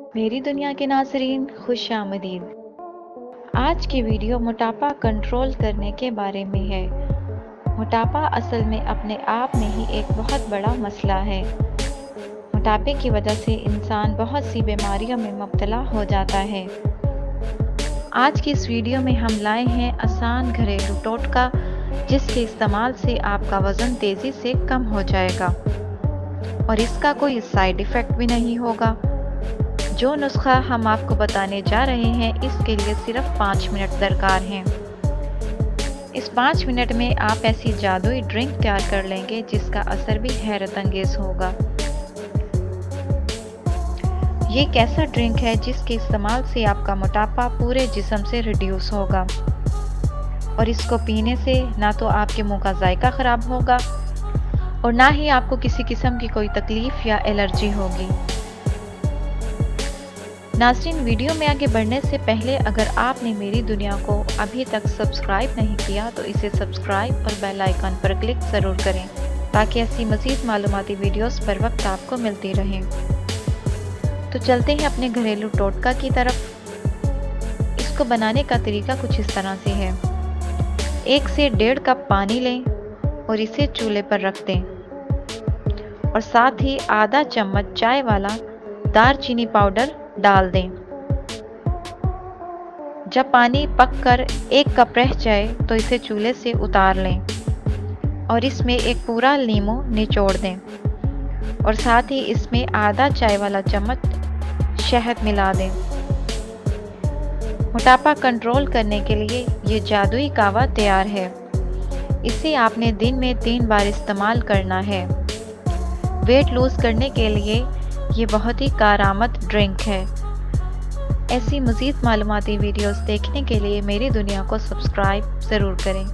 मेरी दुनिया के नाज़रीन खुश आमदीद। आज की वीडियो मोटापा कंट्रोल करने के बारे में है। मोटापा असल में अपने आप में ही एक बहुत बड़ा मसला है। मोटापे की वजह से इंसान बहुत सी बीमारियों में मुब्तला हो जाता है। आज की इस वीडियो में हम लाए हैं आसान घरेलू टोटका, जिसके इस्तेमाल से आपका वज़न तेज़ी से कम हो जाएगा और इसका कोई साइड इफ़ेक्ट भी नहीं होगा। जो नुस्खा हम आपको बताने जा रहे हैं, इसके लिए सिर्फ 5 मिनट दरकार हैं। इस 5 मिनट में आप ऐसी जादुई ड्रिंक तैयार कर लेंगे जिसका असर भी हैरत अंगेज होगा। ये एक ऐसा ड्रिंक है जिसके इस्तेमाल से आपका मोटापा पूरे जिस्म से रिड्यूस होगा और इसको पीने से ना तो आपके मुंह का जायका ख़राब होगा और ना ही आपको किसी किस्म की कोई तकलीफ़ या एलर्जी होगी। नाज़रीन, वीडियो में आगे बढ़ने से पहले अगर आपने मेरी दुनिया को अभी तक सब्सक्राइब नहीं किया तो इसे सब्सक्राइब और बेल आइकन पर क्लिक ज़रूर करें ताकि ऐसी मज़ीद मालूमाती वीडियोस पर वक्त आपको मिलती रहें। तो चलते हैं अपने घरेलू टोटका की तरफ। इसको बनाने का तरीका कुछ इस तरह से है। 1 से 1.5 कप पानी लें और इसे चूल्हे पर रख दें और साथ ही आधा चम्मच चाय वाला दालचीनी पाउडर डाल दें। जब पानी पककर 1 कप रह जाए तो इसे चूल्हे से उतार लें और इसमें एक पूरा नींबू निचोड़ दें और साथ ही इसमें आधा चाय वाला चम्मच शहद मिला दें। मोटापा कंट्रोल करने के लिए ये जादुई कावा तैयार है। इसे आपने दिन में 3 बार इस्तेमाल करना है। वेट लूज़ करने के लिए ये बहुत ही कारआमद ड्रिंक है। ऐसी मज़ीद मालूमाती वीडियोस देखने के लिए मेरी दुनिया को सब्सक्राइब ज़रूर करें।